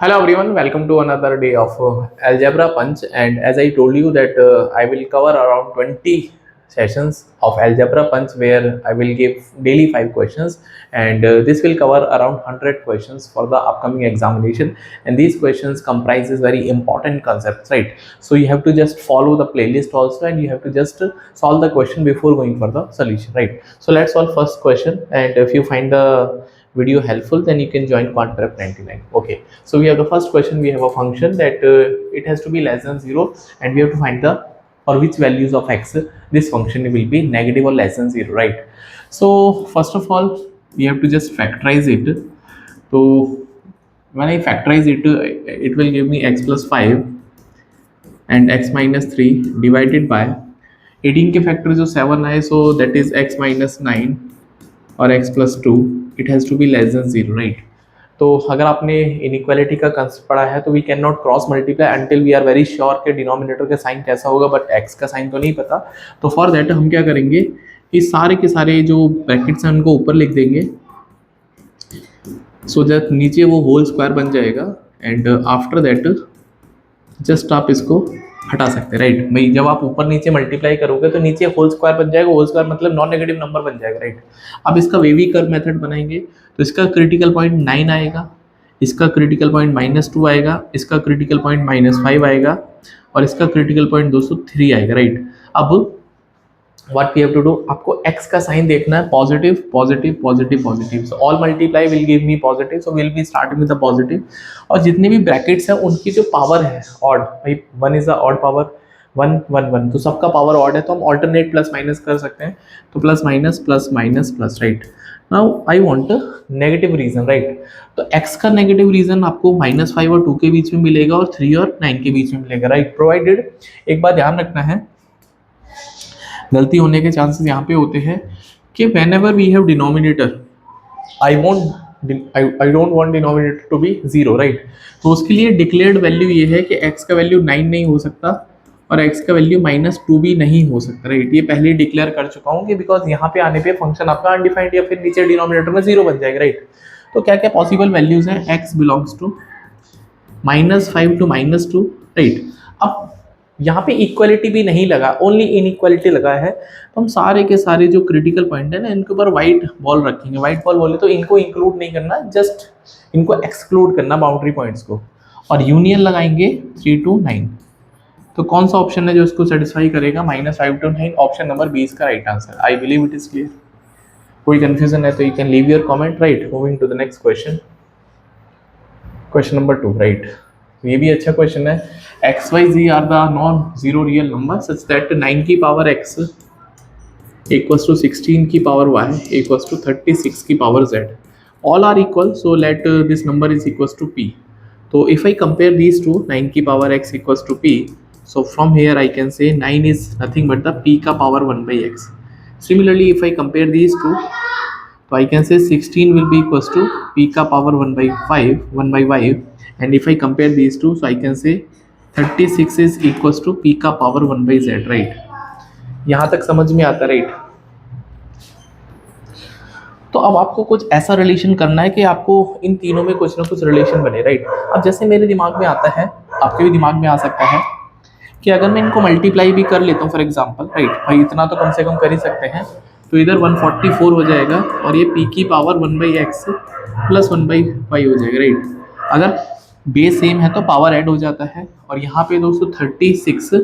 Hello everyone, welcome to another day of Algebra Punch. And as I told you that I will cover around 20 sessions of Algebra Punch where I will give daily 5 questions, and this will cover around 100 questions for the upcoming examination. And these questions comprises very important concepts, right? So you have to just follow the playlist also, and you have to just solve the question before going for the solution, right? So let's solve first question, and if you find the video helpful, then you can join Quantprep 99. Okay, so we have the first question. We have a function that it has to be less than 0, and we have to find the or which values of x this function will be negative or less than 0, right? So first of all, we have to just factorize it. So when I factorize it, it will give me x plus 5 and x minus 3 divided by 18 के factor जो 7 आए, so that is x minus 9 और x plus 2, it has to be less than 0, right? तो अगर आपने inequality का concept पढ़ा है तो we can not cross multiply until we are very sure के डिनोमिनेटर का साइन कैसा होगा, बट एक्स का साइन तो नहीं पता। तो फॉर दैट हम क्या करेंगे कि सारे के सारे जो ब्रैकेट्स हैं उनको ऊपर लिख देंगे, सो दैट नीचे वो होल स्क्वायर बन जाएगा। एंड आफ्टर दैट जस्ट आप इसको हटा सकते हैं, राइट? भाई जब आप ऊपर नीचे मल्टीप्लाई करोगे तो नीचे होल स्क्वायर बन जाएगा, होल स्क्वायर मतलब नॉन नेगेटिव नंबर बन जाएगा, राइट? अब इसका वेवी कर्व मेथड बनाएंगे तो इसका क्रिटिकल पॉइंट 9 आएगा, इसका क्रिटिकल पॉइंट -2 आएगा, इसका क्रिटिकल पॉइंट -5 आएगा और इसका क्रिटिकल पॉइंट 203 आएगा, राइट? अब what we have to do, आपको x का साइन देखना है positive positive positive positive, so all multiply will give me positive, so will be starting with the positive. और जितने भी ब्रैकेट्स हैं उनकी जो पावर है ऑड, भाई 1 इज द ऑड पावर, 1 1 1, तो सबका पावर ऑड है तो हम ऑल्टरनेट प्लस माइनस कर सकते हैं, तो plus minus plus minus plus, right? Now I want negative reason, right? तो x का नेगेटिव रीजन आपको -5 और 2 के बीच में मिलेगा और 3 और 9 के बीच में मिलेगा, राइट? प्रोवाइडेड, एक बात ध्यान रखना है, गलती होने के चांसेस यहाँ पे होते हैं कि whenever we have denominator, I don't want denominator to be 0, right? तो उसके लिए डिक्लेयर्ड वैल्यू ये है कि x का वैल्यू 9 नहीं हो सकता और x का वैल्यू -2 भी नहीं हो सकता, राइट? ये पहले ही डिक्लेयर कर चुका हूँ कि बिकॉज यहाँ पे आने पे फंक्शन आपका अनडिफाइंड या फिर नीचे डिनोमिनेटर में 0 बन जाएगा, राइट? तो क्या क्या पॉसिबल वैल्यूज हैं? x belongs to -5 to -2, right? अब यहाँ पे इक्वालिटी भी नहीं लगा, ओनली इनइक्वालिटी लगा है, तो हम सारे के सारे जो क्रिटिकल पॉइंट है ना इनके ऊपर व्हाइट बॉल रखेंगे। व्हाइट बॉल बोले तो इनको इंक्लूड नहीं करना, जस्ट इनको एक्सक्लूड करना बाउंड्री पॉइंट्स को, और यूनियन लगाएंगे 3 to 9। तो कौन सा ऑप्शन है जो इसको सेटिस्फाई करेगा? -5 to 9, ऑप्शन नंबर 20 का right answer. I believe it is clear. कोई कंफ्यूजन है तो you can leave your comment, right? Moving to the next question, question number 2, right? ये भी अच्छा क्वेश्चन है। X Y Z are the non zero real number such that 9 की power x equals to 16 की power y equals to 36 की power z, all are equal, so let this number is equals to p। तो if I compare these two, 9 की power x equals to p, so from here I can say 9 is nothing but the p का power 1/x. Similarly if I compare these two, so I can say 16 will be equals to p का power 1/5, and if I compare these two, so I can say 36 is equals to p का power 1/z, right? यहाँ तक समझ में आता, right? तो अब आपको कुछ ऐसा रिलेशन करना है कि आपको इन तीनों में कुछ ना कुछ रिलेशन बने, राइट? अब जैसे मेरे दिमाग में आता है, आपके भी दिमाग में आ सकता है कि अगर मैं इनको मल्टीप्लाई भी कर लेता हूँ फॉर एग्जांपल, राइट? भाई इतना तो कम से कम कर ही सकते हैं, तो इधर 144 हो जाएगा और ये p की पावर 1/x प्लस 1/y हो जाएगा, राइट? अगर बेस सेम है तो पावर ऐड हो जाता है, और यहाँ पे दोस्तों 36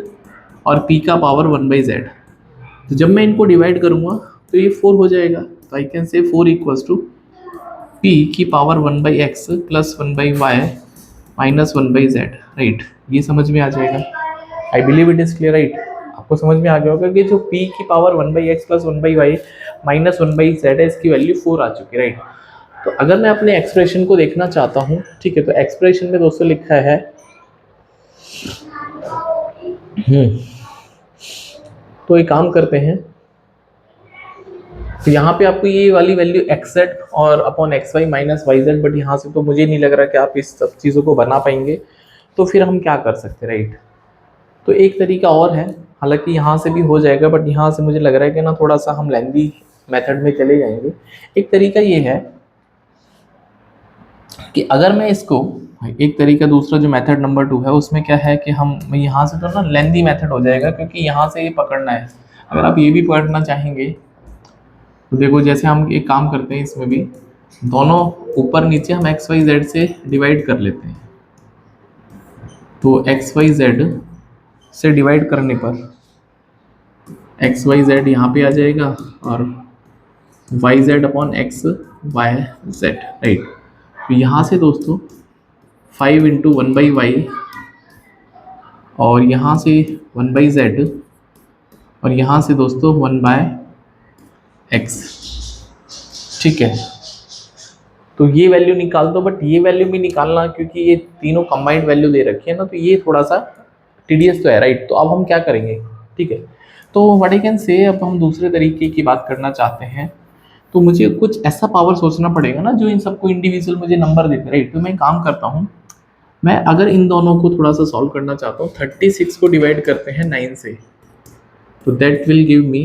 और p का पावर 1/z, तो जब मैं इनको डिवाइड करूँगा तो ये 4 हो जाएगा, तो आई can say 4 equals to p की power 1/x plus 1/y minus 1/z, right? ये समझ में आ जाएगा। I believe it is clear, right? आपको समझ में आ गया होगा कि जो p की power 1/x plus 1/y minus 1/z है, इसकी वैल्यू 4 आ चुकी है, राइट? तो अगर मैं अपने एक्सप्रेशन को देखना चाहता हूँ, ठीक है, तो एक्सप्रेशन में दोस्तों लिखा है तो एक काम करते हैं, तो यहाँ पे आपको ये वाली वैल्यू xz और upon xy minus yz, but यहाँ से तो मुझे नहीं लग रहा कि आप इस सब चीज़ों को बना पाएंगे, तो फिर हम क्या कर सकते हैं, राइट? तो एक तरीका और है, हालांकि यहाँ से भी हो जाएगा, बट यहाँ से मुझे लग रहा है कि ना थोड़ा सा हम लेंदी मेथड में चले जाएंगे। एक तरीका ये है कि अगर मैं इसको एक तरीका दूसरा जो मेथड नंबर 2 है उसमें क्या है कि हम यहाँ से तो ना लेंदी मेथड हो जाएगा, क्योंकि यहाँ से ये पकड़ना है। अगर आप ये भी पकड़ना चाहेंगे तो देखो, जैसे हम एक काम करते हैं इसमें भी, दोनों ऊपर नीचे हम एक्स वाई जेड से डिवाइड कर लेते हैं। तो एक्स वाई जेड से डिवाइड करने पर एक्स वाई जेड यहाँ पे आ जाएगा और Y Z upon X Y Z, right. तो यहाँ से दोस्तों 5 इंटू 1/y और यहाँ से 1/z और यहाँ से दोस्तों 1/x, ठीक है। तो ये वैल्यू निकाल दो, बट ये वैल्यू भी निकालना, क्योंकि ये तीनों कंबाइंड वैल्यू दे रखी है ना, तो ये थोड़ा सा टीडीएस तो है, राइट। तो अब हम क्या करेंगे, ठीक है। तो व्हाट आई कैन से, अब हम दूसरे तरीके की बात करना चाहते हैं, तो मुझे कुछ ऐसा पावर सोचना पड़ेगा ना जो इन सबको इंडिविजुअल मुझे नंबर देते, राइट। तो मैं काम करता हूँ, मैं अगर इन दोनों को थोड़ा सा सॉल्व करना चाहता हूँ, 36 को डिवाइड करते हैं 9 से, तो that will give me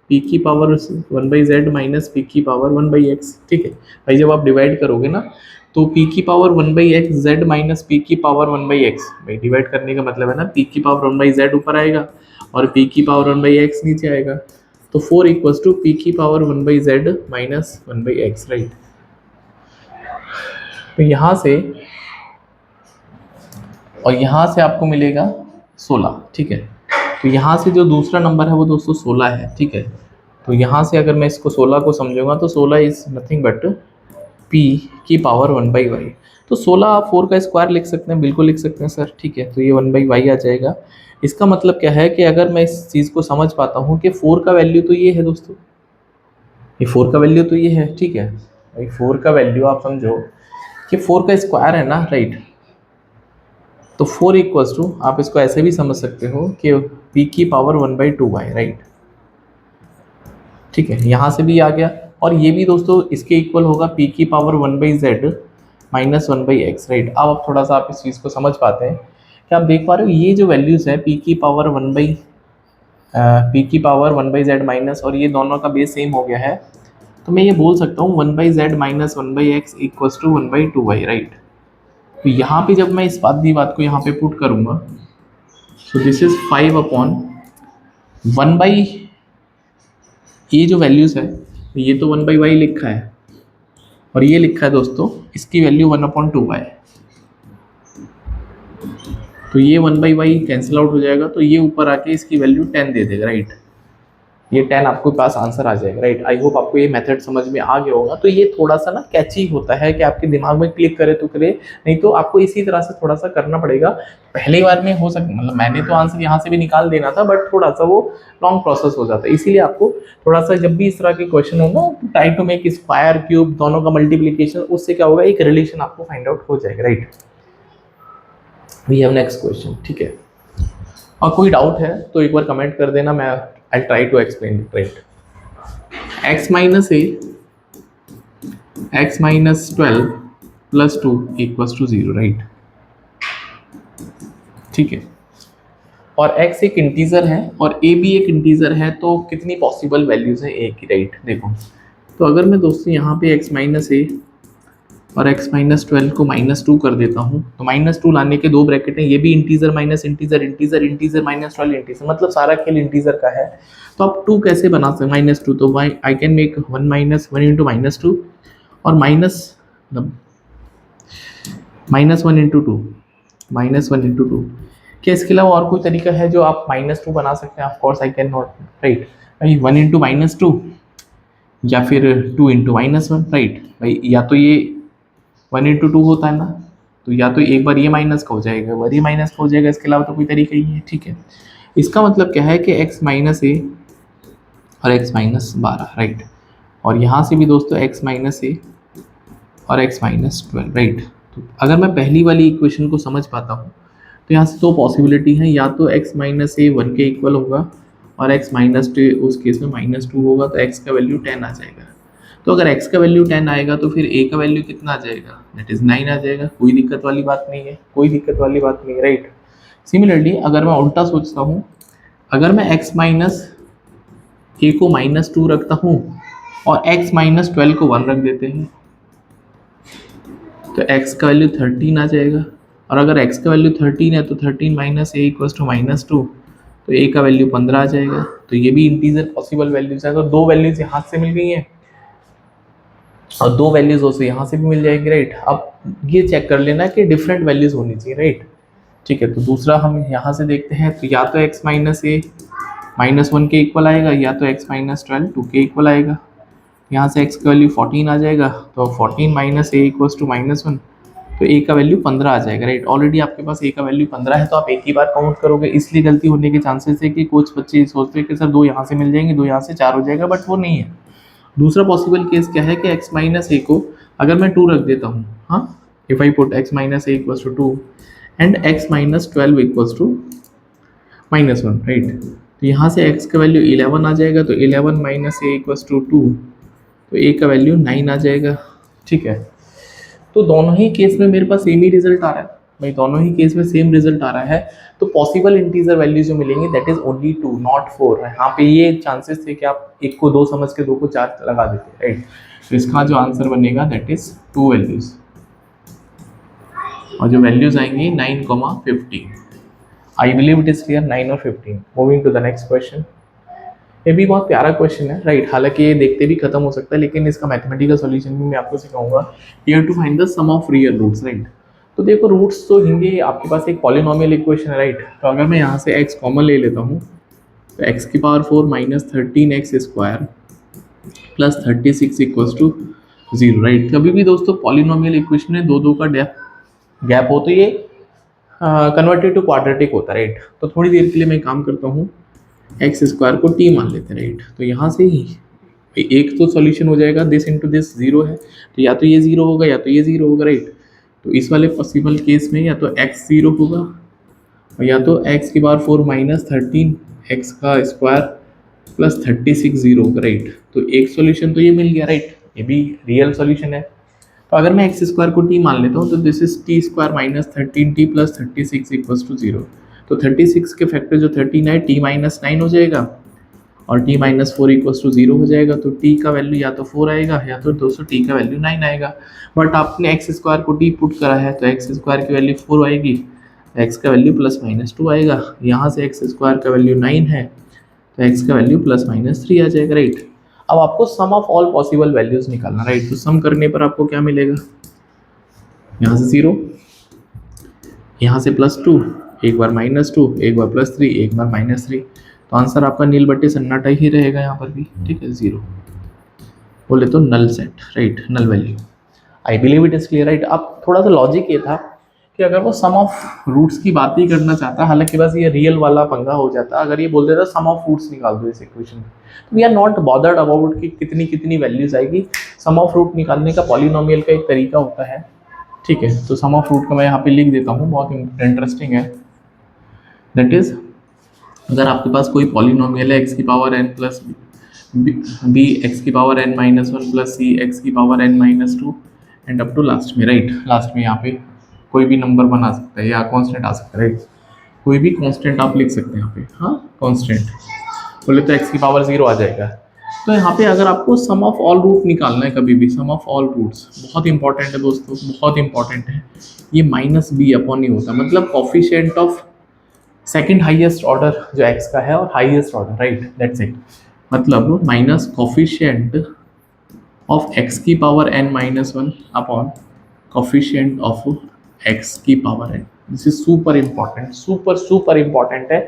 p की पावर 1/z माइनस p की पावर 1/x, ठीक है भाई। जब आप डिवाइड करोगे ना तो p की power 1/x z minus p की पावर 1/x, भाई डिवाइड करने का मतलब है ना p की पावर 1/z ऊपर आएगा और p की पावर 1/x नीचे आएगा। तो 4 इक्वल्स टू p की power 1/z minus 1/x, right. तो यहाँ से और यहाँ से आपको मिलेगा 16, ठीक है। तो यहाँ से जो दूसरा नंबर है वो दोस्तों 16 है, ठीक है। तो यहाँ से अगर मैं इसको 16 को समझूंगा तो 16 इज नथिंग बट p की पावर 1/y। तो 16 आप 4 का स्क्वायर लिख सकते हैं, बिल्कुल लिख सकते हैं सर, ठीक है। तो ये 1/y आ जाएगा। इसका मतलब क्या है कि अगर मैं इस चीज़ को समझ पाता हूँ कि 4 का वैल्यू तो ये है दोस्तों, ये 4 का वैल्यू तो ये है, ठीक है भाई। 4 का वैल्यू आप समझो कि 4 का स्क्वायर है ना, राइट। तो 4 इक्वल्स टू, आप इसको ऐसे भी समझ सकते हो कि p की पावर 1/2y, राइट, ठीक है। यहाँ से भी आ गया और ये भी दोस्तों इसके इक्वल होगा p की power 1/z minus 1/x, right. अब आप थोड़ा सा आप इस चीज़ को समझ पाते हैं कि आप देख पा रहे हो ये जो वैल्यूज़ है p की पावर 1/z माइनस, और ये दोनों का बेस सेम हो गया है, तो मैं ये बोल सकता हूँ 1/z minus 1/x equals to 1/2y, right. तो यहाँ पे जब मैं इस बात को यहाँ पे पुट करूँगा, तो दिस इज 5 अपॉन 1/, ये जो वैल्यूज़ है ये तो 1/y लिखा है और ये लिखा है दोस्तों इसकी वैल्यू 1/2y। तो ये 1/y कैंसिल आउट हो जाएगा, तो ये ऊपर आके इसकी वैल्यू 10 दे देगा, राइट। ये 10 आपके पास आंसर आ जाएगा, राइट। आई होप आपको ये मेथड समझ में आ गया होगा। तो ये थोड़ा सा ना कैची होता है कि आपके दिमाग में क्लिक करे तो करे, नहीं तो आपको इसी तरह से थोड़ा सा करना पड़ेगा। पहली बार में हो सकता, मतलब मैंने तो आंसर यहाँ से भी निकाल देना था, बट थोड़ा सा वो लॉन्ग प्रोसेस हो जाता है। इसीलिए आपको थोड़ा सा जब भी इस तरह के क्वेश्चन हो ना, try to make square cube दोनों का मल्टीप्लीकेशन, उससे क्या होगा, एक रिलेशन आपको फाइंड आउट हो जाएगा, right. We have next question, ठीक है। और कोई डाउट है तो एक बार कमेंट कर देना, मैं I try to explain it, right. x minus a x minus 12 plus 2 equals to 0, right, ठीक है। और x एक इंटीजर है और a भी एक इंटीजर है, तो कितनी पॉसिबल वैल्यूज है a की, राइट। देखो, तो अगर मैं दोस्तों यहाँ पे x माइनस ए और x माइनस 12 को -2 कर देता हूँ, तो -2 लाने के दो ब्रैकेट हैं, ये भी integer minus integer, integer integer minus 12 integer, मतलब सारा खेल इंटीजर का है। तो आप 2 कैसे बना सकते, -2, तो I can make 1 minus 1 into -2 और माइनस 1 इंटू 2, -1 इंटू 2। क्या इसके अलावा और कोई तरीका है जो आप -2 बना सकते हैं? Of course I can not, right भाई। 1 इंटू -2 या फिर 2 इंटू -1, राइट भाई। या तो ये 1 इंटू 2 होता है ना, तो या तो एक बार ये माइनस का हो जाएगा, एक बार ये माइनस का हो जाएगा, इसके अलावा तो कोई तरीका ही है, ठीक है। इसका मतलब क्या है कि x माइनस ए और x माइनस 12, राइट। और यहाँ से भी दोस्तों x माइनस ए और x माइनस 12, राइट। तो अगर मैं पहली वाली इक्वेशन को समझ पाता हूँ तो यहाँ से दो पॉसिबिलिटी हैं, या तो x माइनस ए 1 के इक्वल होगा और x माइनस 2 उस केस में -2 होगा, तो x का वैल्यू 10 आ जाएगा। तो अगर x का वैल्यू 10 आएगा तो फिर a का वैल्यू कितना आ जाएगा, दैट इज 9 आ जाएगा। कोई दिक्कत वाली बात नहीं है, कोई दिक्कत वाली बात नहीं है, राइट। सिमिलरली अगर मैं उल्टा सोचता हूँ, अगर मैं x माइनस ए को -2 रखता हूँ और x माइनस 12 को 1 रख देते हैं, तो x का वैल्यू 13 आ जाएगा, और अगर x का वैल्यू 13 है तो 13 माइनस ए इक्वल टू -2, तो a का वैल्यू 15 आ जाएगा। तो ये भी इंटीजर पॉसिबल वैल्यूज है। अगर दो वैल्यूज यहाँ से मिल गई हैं और दो वैल्यूज हो यहाँ से भी मिल जाएगी, राइट। अब ये चेक कर लेना कि डिफरेंट वैल्यूज होनी चाहिए, राइट। ठीक है, तो दूसरा हम यहाँ से देखते हैं, तो या तो x माइनस ए -1 के इक्वल आएगा, या तो x माइनस 12 2 के इक्वल आएगा। यहाँ से x का वैल्यू 14 आ जाएगा, तो 14 माइनस ए इक्वल्स टू -1, तो a का वैल्यू 15 आ जाएगा, राइट। ऑलरेडी आपके पास a का वैल्यू 15 है, तो आप एक ही बार काउंट करोगे, इसलिए गलती होने के चांसेस है कि कुछ बच्चे सोचते हैं कि सर दो यहाँ से मिल जाएंगे, दो यहाँ से 4 हो जाएगा, बट वो नहीं है। दूसरा पॉसिबल केस क्या है कि x माइनस ए को अगर मैं 2 रख देता हूँ, हाँ, if I put x minus a equals to 2 and x minus 12 equals to -1, right. तो यहाँ से x का वैल्यू 11 आ जाएगा, तो 11 माइनस ए इक्वल्स टू 2, तो a का वैल्यू 9 आ जाएगा। ठीक है, तो दोनों ही केस में मेरे पास सेम ही रिजल्ट आ रहा है भाई, दोनों ही केस में सेम रिजल्ट आ रहा है। तो पॉसिबल इंटीजर वैल्यूज जो मिलेंगे दैट इज ओनली 2 नॉट 4। यहाँ पे ये चांसेस थे कि आप एक को 2 समझ के 2 को 4 लगा देते, राइट। तो इसका जो आंसर बनेगा दैट इज 2 वैल्यूज, और जो वैल्यूज आएंगी 9,15। I believe it is clear, 9 और 15। Moving to the next question. ये भी बहुत प्यारा क्वेश्चन है, राइट। हालांकि ये देखते भी खत्म हो सकता है, लेकिन इसका मैथमेटिकल सॉल्यूशन भी मैं आपको सिखाऊंगा। You have to find the sum of real roots, right. तो देखो रूट्स तो होंगे, आपके पास एक पॉलिनोमियल इक्वेशन है, राइट। तो अगर मैं यहाँ से x कॉमन ले लेता हूँ, तो x की power 4 minus 13x square plus 36 equals to 0, right. कभी भी दोस्तों पॉलिनोमियल इक्वेशन में दो का गैप हो तो ये कन्वर्टेड टू क्वाड्रेटिक होता है, राइट। तो थोड़ी देर के लिए मैं काम करता हूँ, एक्स स्क्वायर को t मान लेते हैं, राइट। तो यहाँ से ही एक तो सॉल्यूशन हो जाएगा, दिस इंटू दिस 0 है, तो या तो ये 0 होगा या तो ये 0 होगा, राइट। तो इस वाले पॉसिबल केस में या तो x 0 होगा, और या तो x की पावर 4 माइनस 13 x का स्क्वायर प्लस 36 0 होगा, राइट। तो एक सॉल्यूशन तो ये मिल गया, राइट, ये भी रियल सॉल्यूशन है। तो अगर मैं एक्स स्क्वायर को t मान लेता हूँ, तो this is T square minus 13t plus 36 equals to 0। तो 36 के फैक्टर जो 13 है, t माइनस 9 हो जाएगा, और t माइनस 4 इक्वल्स टू 0 हो जाएगा। तो t का वैल्यू या तो 4 आएगा, या तो दोस्तों t का वैल्यू 9 आएगा। बट आपने एक्स स्क्वायर को t पुट करा है, तो एक्स स्क्वायर की वैल्यू 4 आएगी, x का वैल्यू प्लस माइनस 2 आएगा। यहाँ से एक्स स्क्वायर का वैल्यू 9 है, तो x का वैल्यू प्लस माइनस 3 आ जाएगा, राइट। अब आपको सम ऑफ ऑल पॉसिबल वैल्यूज निकालना, राइट। तो सम करने पर आपको क्या मिलेगा, यहाँ से 0, यहाँ से +2, एक बार -2, एक बार +3, एक बार -3। तो आंसर आपका नील बट्टे सन्नाटा ही रहेगा यहाँ पर भी, ठीक है। 0 बोले तो null set, right, null value. I believe it is clear, right. अब थोड़ा सा लॉजिक ये था कि अगर वो सम ऑफ रूट्स की बात ही करना चाहता, हालांकि बस ये रियल वाला पंगा हो जाता अगर ये बोल देता सम ऑफ रूट्स निकाल दो इस इक्वेशन में, तो we are not bothered about कि कितनी कितनी वैल्यूज आएगी। सम ऑफ रूट निकालने का पॉलिनोमियल का एक तरीका होता है, ठीक है। तो सम ऑफ रूट का मैं यहाँ पे लिख देता हूँ, बहुत इंटरेस्टिंग है। दैट इज, अगर आपके पास कोई पॉलिनोमियल है x की power n plus b x की power n minus 1 plus c x की power n minus 2 and up to last में, राइट। लास्ट में यहाँ पे कोई भी नंबर बना सकता है या कांस्टेंट आ सकता है, राइट। कोई भी कांस्टेंट आप लिख सकते हैं यहाँ पे, हाँ, कांस्टेंट बोले तो x की पावर 0 आ जाएगा। तो यहाँ पे अगर आपको सम ऑफ ऑल रूट निकालना है, कभी भी सम ऑफ ऑल रूट्स बहुत इंपॉर्टेंट है दोस्तों, बहुत इंपॉर्टेंट है। ये -b अपॉन ही होता है, मतलब coefficient of second highest order जो x का है और highest order, right, that's it. मतलब माइनस कॉफिशिएंट ऑफ x की power n minus 1 upon coefficient of x की power n। This is super important, super important है।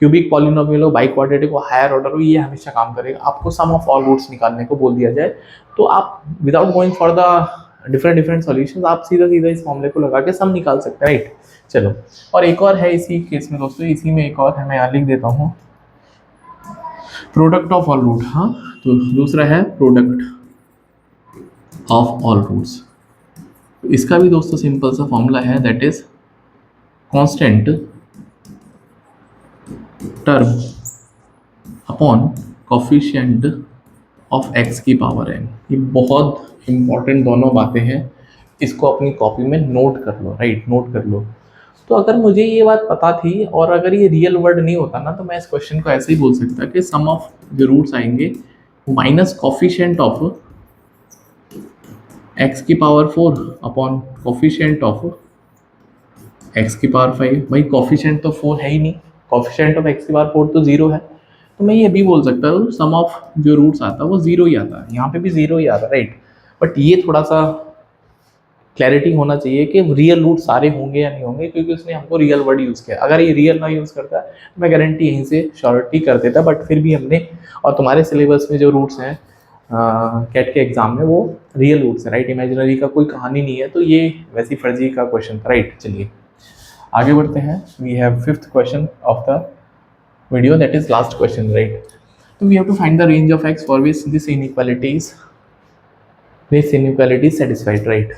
क्यूबिक पॉलिनोमियल हो, by quadratic हो, हायर ऑर्डर हो, ये हमेशा काम करेगा। आपको सम ऑफ ऑल रूट्स निकालने को बोल दिया जाए तो आप without going for the different solutions आप सीधा इस फॉर्मूले को लगा के सम निकाल सकते हैं, राइट। चलो, और एक और है इसी केस में दोस्तों, इसी में एक और है, मैं यहाँ लिख देता हूँ, प्रोडक्ट ऑफ ऑल रूट। हाँ, तो दूसरा है प्रोडक्ट ऑफ ऑल रूट्स। इसका भी दोस्तों सिंपल सा फॉर्मूला है, that is constant term upon coefficient of x की पावर n। ये बहुत इंपॉर्टेंट दोनों बातें हैं, इसको अपनी कॉपी में नोट कर लो, राइट, नोट कर लो। तो अगर मुझे ये बात पता थी और अगर ये रियल वर्ड नहीं होता ना, तो मैं इस क्वेश्चन को ऐसे ही बोल सकता कि सम ऑफ जो रूट्स आएंगे माइनस कोफिशिएंट ऑफ एक्स की power 4 upon coefficient of x की पावर 5। भाई कोफिशिएंट तो 4 है ही नहीं, कोफिशिएंट ऑफ एक्स की पावर 4 तो 0 है, तो मैं ये भी बोल सकता हूँ सम ऑफ जो रूट्स आता है वो 0 ही आता है, यहाँ पे भी 0 ही आता है, राइट। बट ये थोड़ा सा क्लैरिटी होना चाहिए कि रियल रूट सारे होंगे या नहीं होंगे, क्योंकि उसने हमको रियल वर्ड यूज़ किया। अगर ये रियल ना यूज़ करता तो मैं गारंटी यहीं से श्योरिटी कर देता, बट फिर भी हमने, और तुम्हारे सिलेबस में जो रूट्स हैं कैट के एग्जाम में वो रियल रूट्स है, राइट, इमेजिनरी का कोई कहानी नहीं है, तो ये वैसी फर्जी का क्वेश्चन था, राइट। चलिए आगे बढ़ते हैं। We have fifth question of the video, that is last question, right. तो we have to find the range of x for which this inequality is satisfied, right.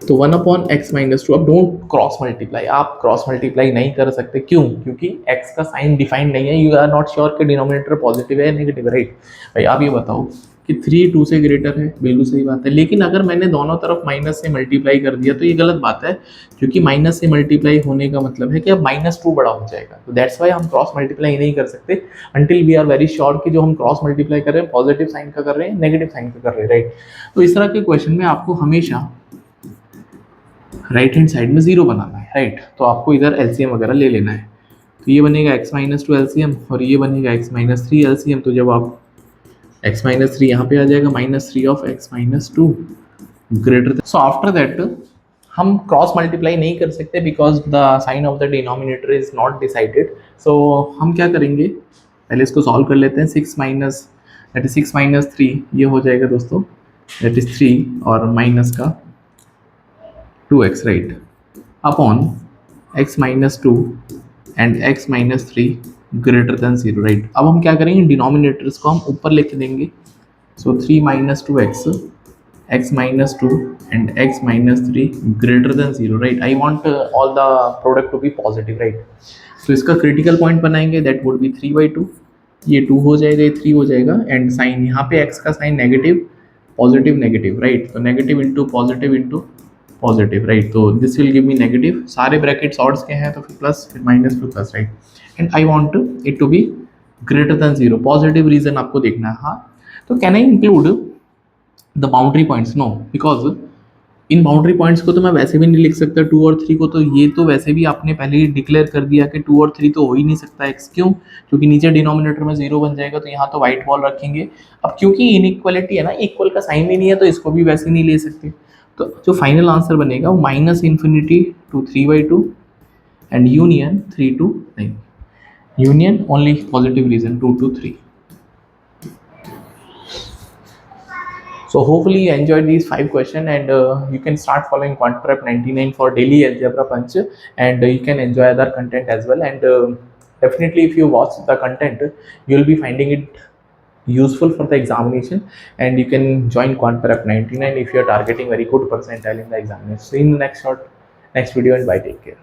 तो 1 अपॉन एक्स माइनस 2, अब don't cross multiply, आप cross multiply नहीं कर सकते, क्यों? क्योंकि x का साइन डिफाइंड नहीं है, यू आर नॉट श्योर कि डिनोमिनेटर पॉजिटिव है या नेगेटिव, राइट। भाई आप ये बताओ कि 3 2 से ग्रेटर है, बिल्कुल सही बात है, लेकिन अगर मैंने दोनों तरफ माइनस से मल्टीप्लाई कर दिया तो ये गलत बात है, क्योंकि माइनस से मल्टीप्लाई होने का मतलब है कि अब -2 बड़ा हो जाएगा, तो दैट्स वाई हम क्रॉस मल्टीप्लाई नहीं कर सकते until we are very sure कि जो हम क्रॉस मल्टीप्लाई कर रहे हैं पॉजिटिव साइन का कर रहे हैं, नेगेटिव साइन का कर रहे हैं, राइट। तो इस तरह के क्वेश्चन में आपको हमेशा राइट हैंड साइड में 0 बनाना है, राइट। तो आपको इधर एलसीएम वगैरह ले लेना है, तो ये बनेगा x-2 एलसीएम और ये बनेगा x-3 एलसीएम। तो जब आप x-3 यहाँ पे आ जाएगा, -3 of x-2 greater, so after that हम क्रॉस मल्टीप्लाई नहीं कर सकते because the sign of the denominator is not decided. So हम क्या करेंगे, पहले इसको सॉल्व कर लेते हैं। 6 माइनस 3 ये हो जाएगा दोस्तों, दैट इज 3 और माइनस का 2x, right, upon x-2 and x-3 greater than 0, right. अब हम क्या करेंगे, डिनोमिनेटर्स को हम ऊपर लेके देंगे, so 3 - 2x, x-2 and x-3 greater than 0, right. I want all the product to be positive, right. तो इसका क्रिटिकल पॉइंट बनाएंगे, दैट वुड बी 3/2, ये 2 हो जाएगा, ये 3 हो जाएगा, एंड साइन यहाँ पे x का sign negative positive negative, right. तो नेगेटिव इंटू पॉजिटिव, राइट। तो this will give me negative, सारे ब्रैकेट्स ऑड्स के हैं तो फिर प्लस, फिर माइनस, फिर plus, right. And I want it to be greater than 0, positive region आपको देखना है। हाँ, तो can I include the boundary points? No, because in boundary points को तो मैं वैसे भी नहीं लिख सकता 2 और 3 को, तो ये तो वैसे भी आपने पहले ही डिक्लेयर कर दिया कि 2 और 3 तो हो ही नहीं सकता x, क्यों? क्योंकि नीचे डिनोमिनेटर में 0 बन जाएगा, तो यहाँ तो वाइट बॉल रखेंगे। अब क्योंकि इनइक्वालिटी है ना, इक्वल का साइन ही नहीं है, तो इसको भी वैसे नहीं ले सकते, तो जो फाइनल आंसर बनेगा वो -∞ to 3/2 and union 3 to 9, union only positive region 2 to 3. So hopefully you enjoyed these 5 questions, and you can start following QuantPrep 99 for daily algebra punch, and you can enjoy other content as well. And definitely if you watch the content, you will be finding it useful for the examination, and you can join QuantPrep 99 if you are targeting very good percentile in the examination. See you in the next video, and bye, take care.